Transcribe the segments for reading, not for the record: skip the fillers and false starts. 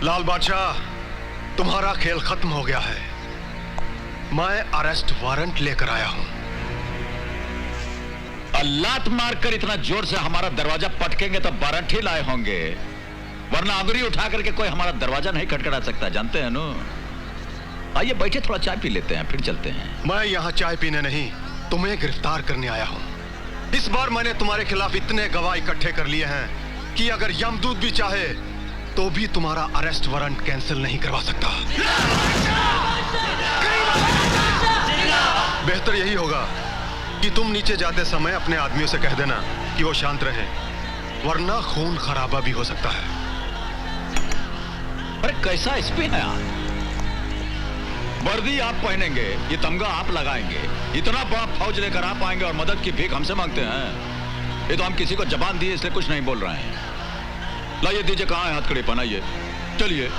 लाल बादशाह, तुम्हारा खेल खत्म हो गया है। मैं अरेस्ट वारंट लेकर आया हूं। लात मारकर इतना जोर से हमारा दरवाजा पटकेंगे तो वारंट ही लाए होंगे, वरना अंगुली उठा करके कोई हमारा दरवाजा नहीं खटखटा सकता, जानते हैं नो। आइए बैठे, थोड़ा चाय पी लेते हैं, फिर चलते हैं। मैं यहाँ चाय पीने नहीं, तुम्हें गिरफ्तार करने आया हूँ। इस बार मैंने तुम्हारे खिलाफ इतने गवाह इकट्ठे कर लिए हैं कि अगर यमदूत भी चाहे तो भी तुम्हारा अरेस्ट वारंट कैंसिल नहीं करवा सकता। बेहतर यही होगा कि तुम नीचे जाते समय अपने आदमियों से कह देना कि वो शांत रहें, वरना खून खराबा भी हो सकता है। अरे कैसा एसपी है आप? वर्दी आप पहनेंगे, ये तमगा आप लगाएंगे, इतना बड़ा फौज लेकर आप आएंगे और मदद की भीख हमसे मांगते हैं। ये तो हम किसी को जबान दिए इसलिए कुछ नहीं बोल रहे हैं। लाइए, दीजिए, कहाँ है हथकड़ी, पहनाइए, चलिए।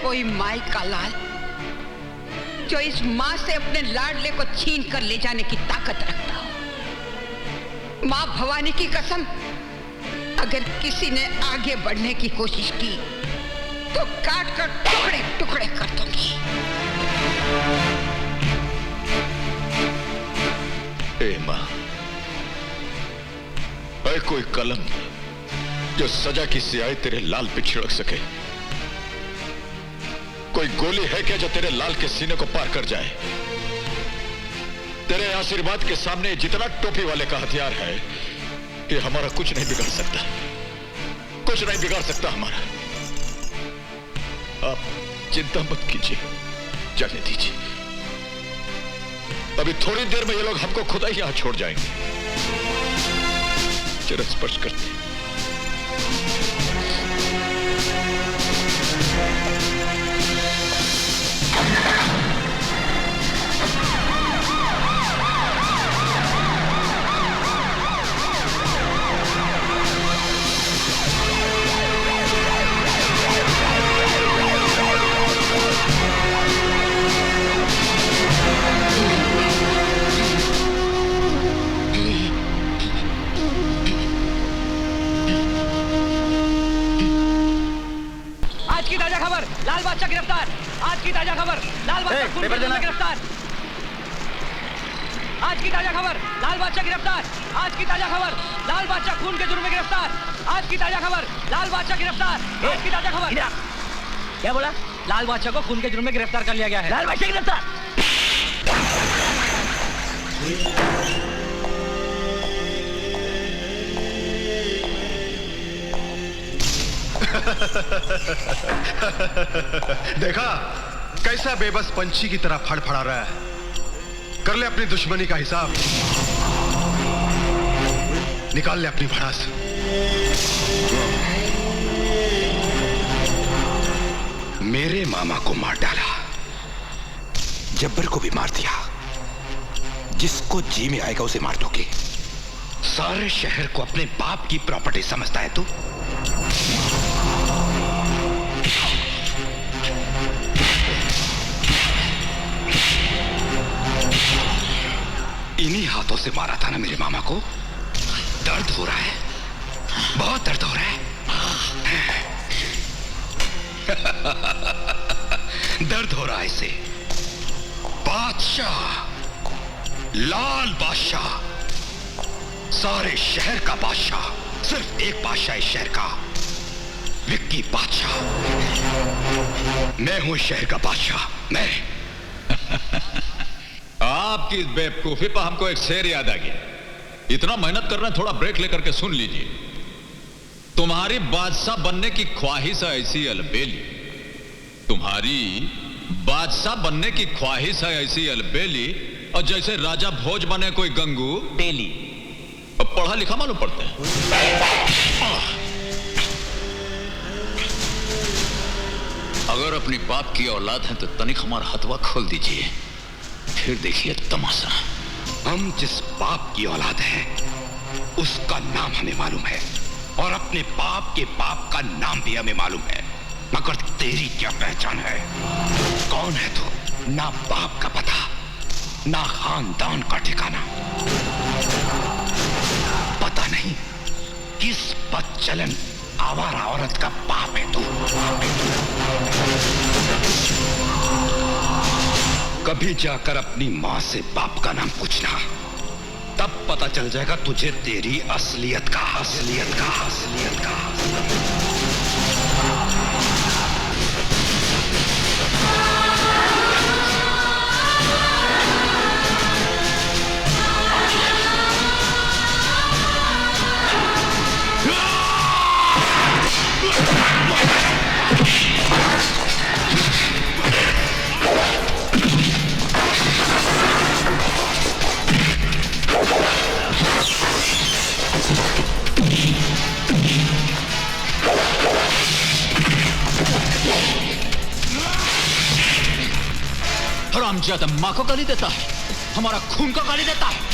कोई माई का लाल जो इस मां से अपने लाडले को छीन कर ले जाने की ताकत रखता हो। मां भवानी की कसम, अगर किसी ने आगे बढ़ने की कोशिश की तो काट कर टुकड़े टुकड़े कर दूंगी। ए मां, ऐ कोई कलम जो सजा की स्याही तेरे लाल पे छिड़क सके? कोई गोली है क्या जो तेरे लाल के सीने को पार कर जाए? तेरे आशीर्वाद के सामने जितना टोपी वाले का हथियार है, ये हमारा कुछ नहीं बिगाड़ सकता, कुछ नहीं बिगाड़ सकता हमारा। आप चिंता मत कीजिए, जाने दीजिए। अभी थोड़ी देर में ये लोग हमको खुदा ही यहां छोड़ जाएंगे। जरा स्पर्श करते। लाल बादशाह गिरफ्तार। आज की ताजा खबर, लाल बादशाह खून के जुर्म में गिरफ्तार। आज की ताजा खबर, लाल बादशाह गिरफ्तार। आज की ताजा खबर, लाल बादशाह खून के जुर्म में गिरफ्तार। आज की ताजा खबर, लाल बादशाह गिरफ्तार। आज की ताजा खबर। क्या बोला? लाल बादशाह को खून के जुर्म में गिरफ्तार कर लिया गया है। लाल बादशाह गिरफ्तार। देखा कैसा बेबस पंछी की तरह फड़फड़ा रहा है। कर ले अपनी दुश्मनी का हिसाब, निकाल ले अपनी भड़ास। मेरे मामा को मार डाला, जब्बर को भी मार दिया, जिसको जी में आएगा उसे मार दोगे। सारे शहर को अपने बाप की प्रॉपर्टी समझता है तू? इन्हीं हाथों से मारा था ना मेरे मामा को। दर्द हो रहा है, बहुत दर्द हो रहा है। हो रहा है इसे। बादशाह, लाल बादशाह, सारे शहर का बादशाह। सिर्फ एक बादशाह इस शहर का, विक्की बादशाह। मैं हूं इस शहर का बादशाह, मैं। आपकी इस बेवकूफी पर हमको एक शेर याद आ गया। इतना मेहनत कर रहे हैं, थोड़ा ब्रेक लेकर के सुन लीजिए। तुम्हारी बादशाह बनने की ख्वाहिश है ऐसी अलबेली, तुम्हारी बादशाह बनने की ख्वाहिश है ऐसी अलबेली, और जैसे राजा भोज बने कोई गंगू डेली। अब पढ़ा लिखा मालूम पड़ते हैं। अगर अपनी बाप की औलाद है तो तनिक हमारा हथवा खोल दीजिए, फिर देखिए तमाशा। हम जिस बाप की औलाद हैं उसका नाम हमें मालूम है, और अपने बाप के बाप का नाम भी हमें मालूम है। मगर तेरी क्या पहचान है? कौन है तू? ना बाप का पता, ना खानदान का ठिकाना। पता नहीं किस बदचलन आवारा औरत का बाप है तू। कभी जाकर अपनी मां से बाप का नाम पूछना, तब पता चल जाएगा तुझे तेरी असलियत का। हरामजादा मां को गाली देता है, हमारा खून को गाली देता है।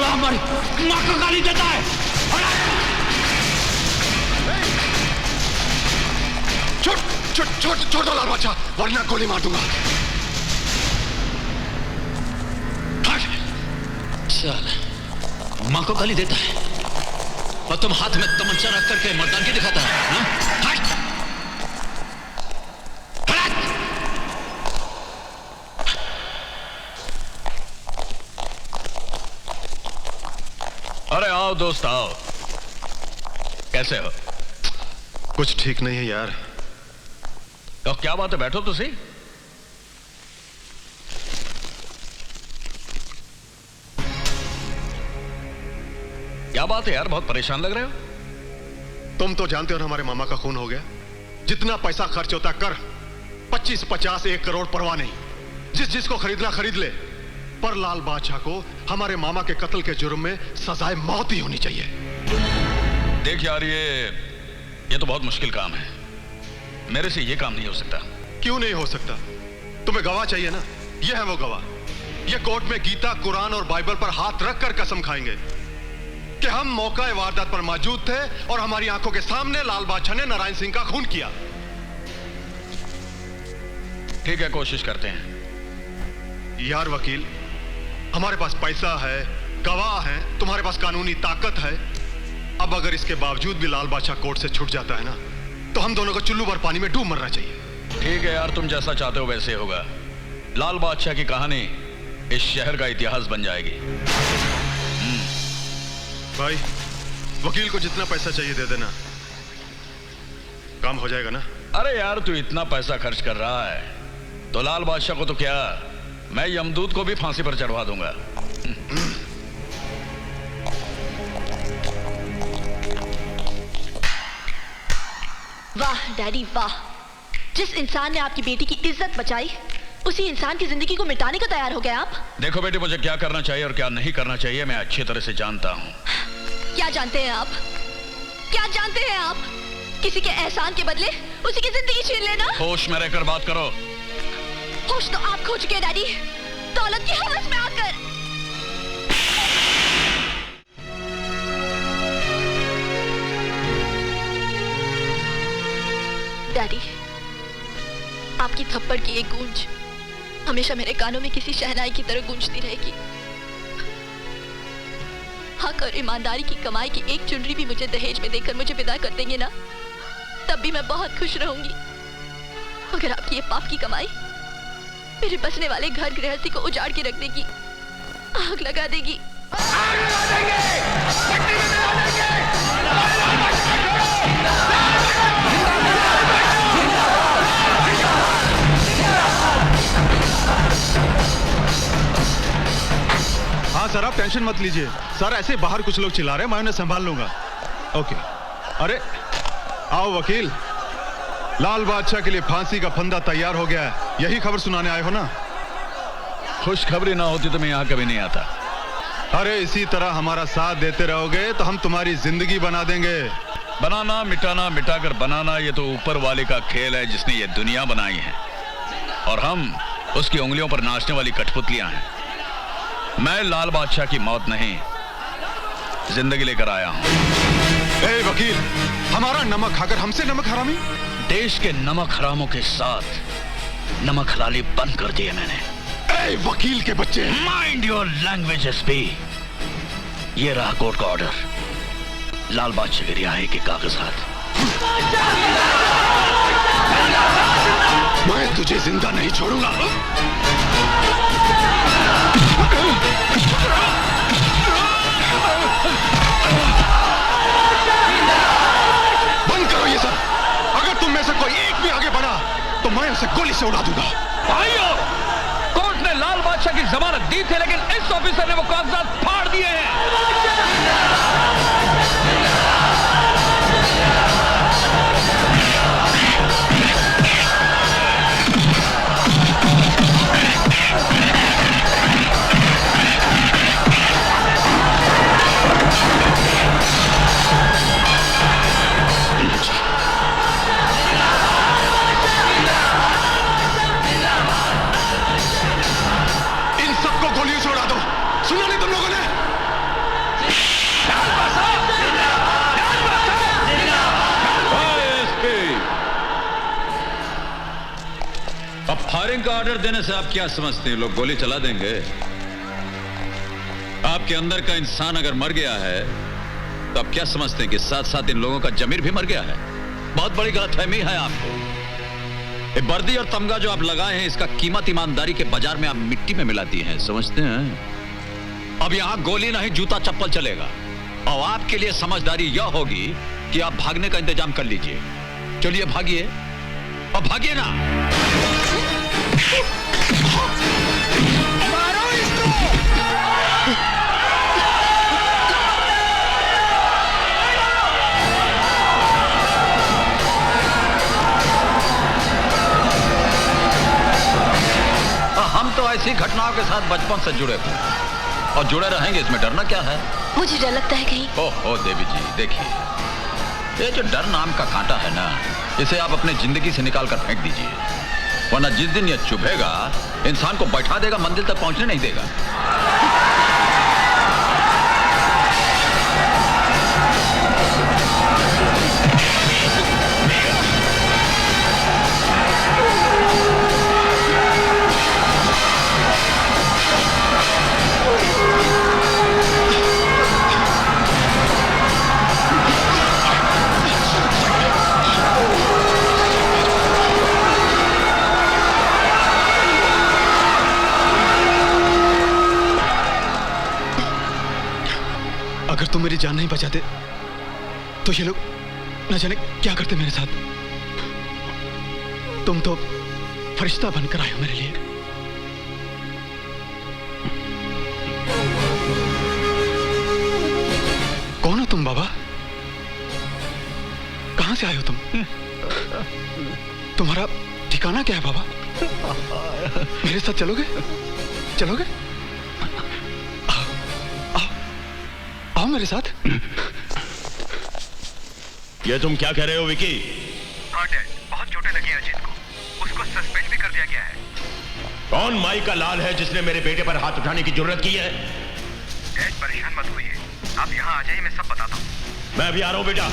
हमारी मां को गाली देता है। छोड़ दो लाल बादशाह, वरना गोली मार दूंगा। चल, मां को गाली देता है और तुम हाथ में तमंचा रख करके मर्दानगी दिखाता है, हा? अरे आओ दोस्त आओ, कैसे हो? कुछ ठीक नहीं है यार। तो क्या बात है, बैठो तो सही। क्या बात है यार, बहुत परेशान लग रहे हो। तुम तो जानते हो ना हमारे मामा का खून हो गया। जितना पैसा खर्च होता कर, 25, 50, 1 करोड़ परवाह नहीं। जिसको खरीदना खरीद ले, पर लाल बादशाह को हमारे मामा के कत्ल के जुर्म में सजाए मौत ही होनी चाहिए। देख यार, ये तो बहुत मुश्किल काम है, मेरे से ये काम नहीं हो सकता। क्यों नहीं हो सकता? तुम्हें गवाह चाहिए ना, ये है वो गवाह। ये कोर्ट में गीता, कुरान और बाइबल पर हाथ रखकर कसम खाएंगे कि हम मौका वारदात पर मौजूद थे और हमारी आंखों के सामने लाल बादशाह ने नारायण सिंह का खून किया। ठीक है, कोशिश करते हैं। यार वकील, हमारे पास पैसा है, गवाह है, तुम्हारे पास कानूनी ताकत है। अब अगर इसके बावजूद भी लाल बादशाह कोर्ट से छूट जाता है ना, तो हम दोनों को चुल्लू भर पानी में डूब मरना चाहिए। ठीक है यार, तुम जैसा चाहते हो वैसे होगा। लाल बादशाह की कहानी इस शहर का इतिहास बन जाएगी। भाई, वकील को जितना पैसा चाहिए दे देना, काम हो जाएगा ना। अरे यार, तू इतना पैसा खर्च कर रहा है तो लाल बादशाह को तो क्या, मैं यमदूत को भी फांसी पर चढ़वा दूंगा। वाह डैडी वाह, जिस इंसान ने आपकी बेटी की इज्जत बचाई, उसी इंसान की जिंदगी को मिटाने को तैयार हो गए आप। देखो बेटी, मुझे क्या करना चाहिए और क्या नहीं करना चाहिए मैं अच्छी तरह से जानता हूँ। क्या जानते हैं आप? क्या जानते हैं आप? किसी के एहसान के बदले उसी की जिंदगी छीन लेना। होश में रहकर बात करो। होश तो आप खो चुके हैं डैडी, तो दौलत की हवस में आकर। डैडी, आपकी थप्पड़ की एक गूंज हमेशा मेरे कानों में किसी शहनाई की तरह गूंजती रहेगी। हक और ईमानदारी की कमाई की एक चुनरी भी मुझे दहेज में देकर मुझे विदा कर देंगे ना, तब भी मैं बहुत खुश रहूंगी। अगर आपकी ये पाप की कमाई मेरे बसने वाले घर गृहस्थी को उजाड़ के रख देगी, आग लगा देगी। हाँ सर, आप टेंशन मत लीजिए सर, ऐसे बाहर कुछ लोग चिल्ला रहे हैं, मैं उन्हें संभाल लूंगा। ओके। अरे आओ वकील, लाल बादशाह के लिए फांसी का फंदा तैयार हो गया है, यही खबर सुनाने आए हो ना? खुशखबरी ना होती तो मैं यहाँ कभी नहीं आता। अरे इसी तरह हमारा साथ देते रहोगे तो हम तुम्हारी जिंदगी बना देंगे। बनाना मिटाना, मिटाकर बनाना, ये तो ऊपर वाले का खेल है जिसने ये दुनिया बनाई है, और हम उसकी उंगलियों पर नाचने वाली कठपुतलियां हैं। मैं लाल बादशाह की मौत नहीं, जिंदगी लेकर आया हूं। ए वकील, हमारा नमक खाकर हमसे नमक हरामी? देश के नमक हरामों के साथ नमक हलाली बंद कर दिए मैंने। ए वकील के बच्चे, माइंड योर लैंग्वेज एसपी। ये रहा कोर्ट का ऑर्डर, लाल बादशाह की रिहाई के कागजात। मैं तुझे जिंदा नहीं छोड़ूंगा। बंद करो ये सब। अगर तुम में से कोई एक भी आगे बढ़ा तो मैं उसे गोली से उड़ा दूंगा। भाइयों, कोर्ट ने लाल बादशाह की जमानत दी थी, लेकिन इस ऑफिसर ने वो कागजात फाड़ दिए हैं। सुना नहीं तुम लोगों ने? अब फायरिंग का ऑर्डर देने से आप क्या समझते हैं, लोग गोली चला देंगे? आपके अंदर का इंसान अगर मर गया है तो आप क्या समझते हैं कि साथ साथ इन लोगों का जमीर भी मर गया है? बहुत बड़ी गलतफहमी है आपको। ये वर्दी और तमगा जो आप लगाए हैं, इसका कीमत ईमानदारी के बाजार में आप मिट्टी में मिला दिए हैं, समझते हैं? अब यहां गोली नहीं, जूता चप्पल चलेगा। और आपके लिए समझदारी यह होगी कि आप भागने का इंतजाम कर लीजिए। चलिए भागिए, और भागिए ना। मारो इसको। हम तो ऐसी घटनाओं के साथ बचपन से जुड़े थे और जुड़े रहेंगे, इसमें डरना क्या है? मुझे डर लगता है कहीं। ओहो देवी जी, देखिए, ये जो डर नाम का कांटा है ना, इसे आप अपने जिंदगी से निकाल कर फेंक दीजिए, वरना जिस दिन ये चुभेगा इंसान को बैठा देगा, मंजिल तक पहुंचने नहीं देगा। अगर तुम मेरी जान नहीं बचाते तो ये लोग न जाने क्या करते मेरे साथ। तुम तो फरिश्ता बनकर आए हो मेरे लिए। कौन हो तुम बाबा? कहां से आए हो तुम? तुम्हारा ठिकाना क्या है बाबा? मेरे साथ चलोगे? चलोगे? आओ मेरे साथ। ये तुम क्या कह रहे हो विकी? हाँ डैड, बहुत चोटें लगी हैं अजीत को। उसको सस्पेंड भी कर दिया गया है। कौन माई का लाल है जिसने मेरे बेटे पर हाथ उठाने की जरूरत की है? परेशान मत होइए, आप यहाँ आ जाइए, मैं सब बताता हूँ। मैं अभी आ रहा हूं बेटा।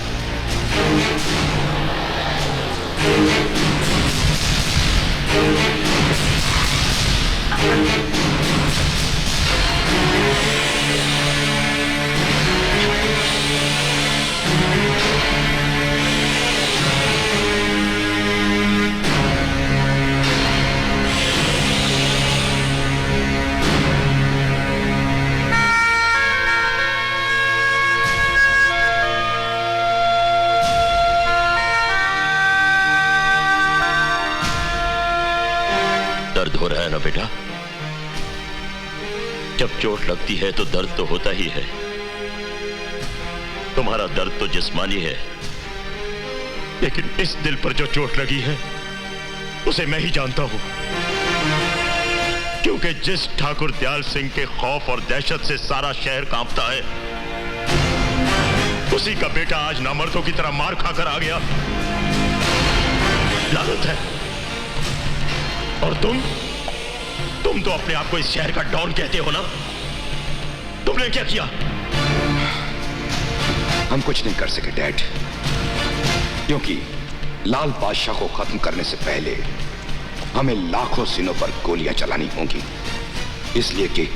दर्द हो रहा है ना बेटा? जब चोट लगती है तो दर्द तो होता ही है। तुम्हारा दर्द तो जिस्मानी है, लेकिन इस दिल पर जो चोट लगी है उसे मैं ही जानता हूं। क्योंकि जिस ठाकुर दयाल सिंह के खौफ और दहशत से सारा शहर कांपता है, उसी का बेटा आज नामर्दों की तरह मार खाकर आ गया। लानत है। और तुम तो अपने आप को इस शहर का डॉन कहते हो ना? तुमने क्या किया? हम कुछ नहीं कर सके डैड, क्योंकि लाल बादशाह को खत्म करने से पहले हमें लाखों सीनों पर गोलियां चलानी होंगी। इसलिए कि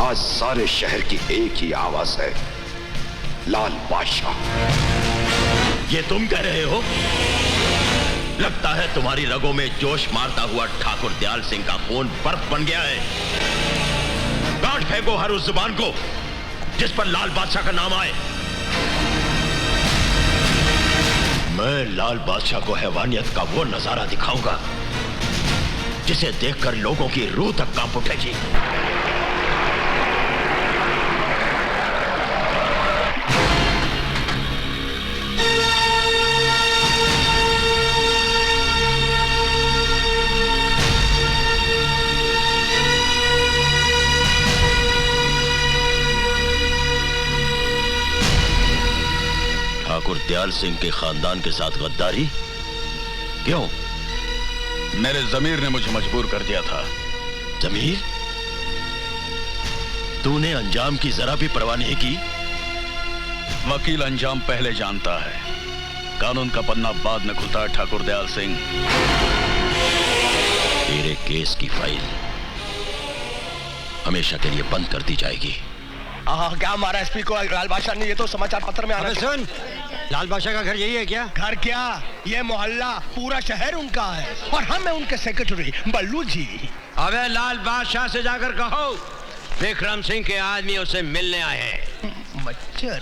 आज सारे शहर की एक ही आवाज है, लाल बादशाह। ये तुम कह रहे हो? लगता है तुम्हारी रगों में जोश मारता हुआ ठाकुर दयाल सिंह का खून बर्फ बन गया है। गांठ फेंको हर उस जुबान को जिस पर लाल बादशाह का नाम आए। मैं लाल बादशाह को हैवानियत का वो नजारा दिखाऊंगा जिसे देखकर लोगों की रूह तक कांप उठेगी। ठाकुर दयाल सिंह के खानदान के साथ गद्दारी क्यों? मेरे जमीर ने मुझे मजबूर कर दिया था। जमीर? तूने अंजाम की जरा भी परवाह नहीं की? वकील अंजाम पहले जानता है, कानून का पन्ना बाद में खुलता है। ठाकुर दयाल सिंह, तेरे केस की फाइल हमेशा के लिए बंद कर दी जाएगी। क्या मारा एसपी को लाल बादशाह ने? ये तो समाचार पत्र में आना। सुन, लाल बादशाह का घर यही है क्या? घर क्या, ये मोहल्ला पूरा शहर उनका है और हम हैं उनके सेक्रेटरी बल्लू जी। अबे लाल बादशाह से जाकर कहो विक्रम सिंह के आदमी उसे मिलने आए हैं। मच्छर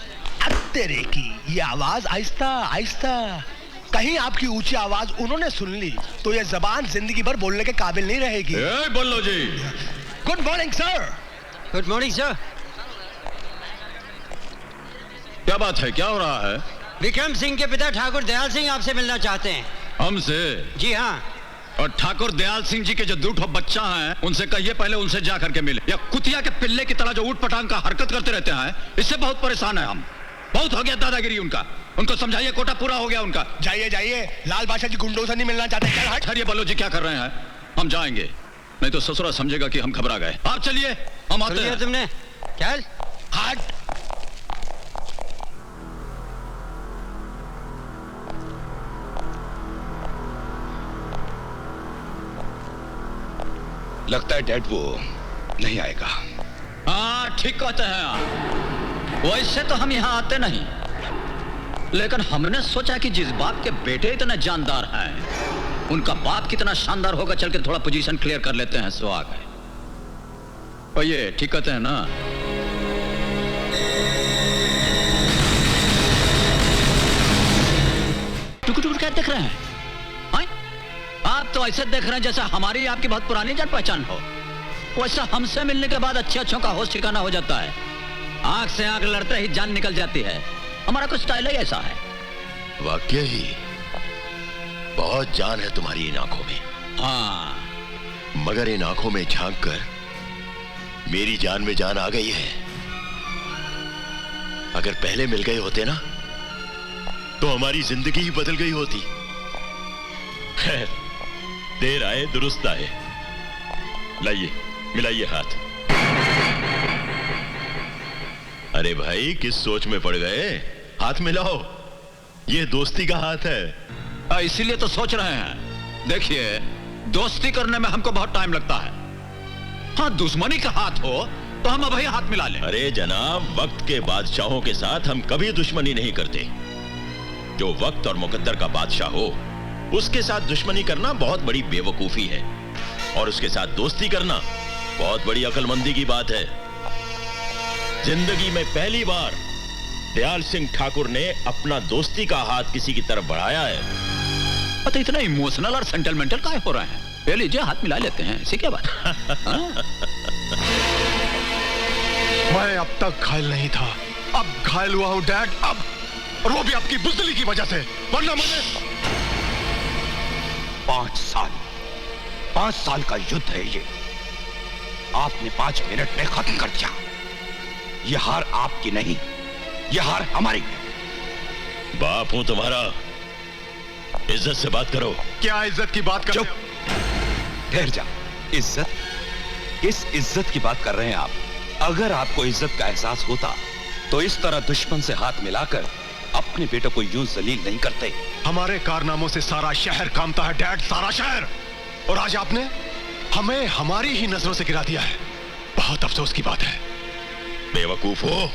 तेरे की ये आवाज आहिस्ता आहिस्ता, कहीं आपकी ऊंची आवाज उन्होंने सुन ली तो ये जबान जिंदगी भर बोलने के काबिल नहीं रहेगी। Ballu ji. Good morning sir. Good morning sir. क्या बात है, क्या हो रहा है? विक्रम सिंह के पिता ठाकुर दयाल सिंह आपसे मिलना चाहते हैं। हमसे? जी हाँ। और ठाकुर दयाल सिंह जी के जो दूठो बच्चा हैं उनसे कहिए पहले उनसे जा करके मिले। या कुतिया के पिल्ले की तरह जो ऊट पटांग का हरकत करते रहते हैं, इससे बहुत परेशान है हम। बहुत हो गया दादागिरी उनका। उनको समझाइए, कोटा पूरा हो गया उनका। जाइए जाइए, लाल बादशाह जी गुंडों से नहीं मिलना चाहते। चल हट। अरे बल्लू जी क्या कर रहे हैं? हम जाएंगे, नहीं तो ससुरा समझेगा कि हम घबरा गए। आप चलिए, हम आते हैं। तुमने चल हट। लगता है डैड वो नहीं आएगा। हाँ ठीक कहते हैं आप। वैसे तो हम यहाँ आते नहीं, लेकिन हमने सोचा कि जिस बाप के बेटे इतने जानदार हैं, उनका बाप कितना शानदार होगा, चल के थोड़ा पोजीशन क्लियर कर लेते हैं। सो आ गए। और ये ठीक कहते हैं ना? टुक टुक क्या देख रहे हैं? आप तो ऐसे देख रहे हैं जैसे हमारी आपकी बहुत पुरानी जान पहचान हो। वैसा हमसे मिलने के बाद अच्छे अच्छों का होश ठिकाना हो जाता है। आंख से आंख लड़ते ही जान निकल जाती है। हमारा कुछ स्टाइल ही ऐसा है। वाकई ही बहुत जान है तुम्हारी इन आंखों में। हाँ, मगर इन आंखों में झांक कर मेरी जान में जान आ गई है। अगर पहले मिल गए होते ना तो हमारी जिंदगी ही बदल गई होती। खैर, देर आए दुरुस्त आए। लाइए, मिलाइए हाथ। अरे भाई, किस सोच में पड़ गए? हाथ मिलाओ, ये दोस्ती का हाथ है। इसीलिए तो सोच रहे हैं। देखिए, दोस्ती करने में हमको बहुत टाइम लगता है। हाँ, दुश्मनी का हाथ हो तो हम अभी हाथ मिला लें। अरे जनाब, वक्त के बादशाहों के साथ हम कभी दुश्मनी नहीं करते। जो वक्त और मुकद्दर का बादशाह हो, उसके साथ दुश्मनी करना बहुत बड़ी बेवकूफी है, और उसके साथ दोस्ती करना बहुत बड़ी अक्लमंदी की बात है। जिंदगी में पहली बार दयाल सिंह ठाकुर ने अपना दोस्ती का हाथ किसी की तरफ बढ़ाया है। पता इतना इमोशनल और सेंटिमेंटल काहे हो रहे हैं? ले लीजिए, हाथ मिला लेते हैं, ऐसी क्या बात? मैं अब तक घायल नहीं था, अब घायल हुआ हूं डैड, अब, और वो भी आपकी बुज़दिली की वजह से। वरना मैंने 5 साल का युद्ध है ये। आपने 5 मिनट में खत्म कर दिया। ये हार आपकी नहीं, ये हार हमारी है। बाप हूं तुम्हारा, इज्जत से बात करो। क्या इज्जत की बात कर रहे हो? ठहर जा। इज्जत? किस इज्जत की बात कर रहे हैं आप? अगर आपको इज्जत का एहसास होता तो इस तरह दुश्मन से हाथ मिलाकर अपने बेटे को यूं जलील नहीं करते। हमारे कारनामों से सारा शहर कांपता है डैड, सारा शहर। और आज आपने हमें हमारी ही नजरों से गिरा दिया है। बहुत अफसोस की बात है। बेवकूफ हो,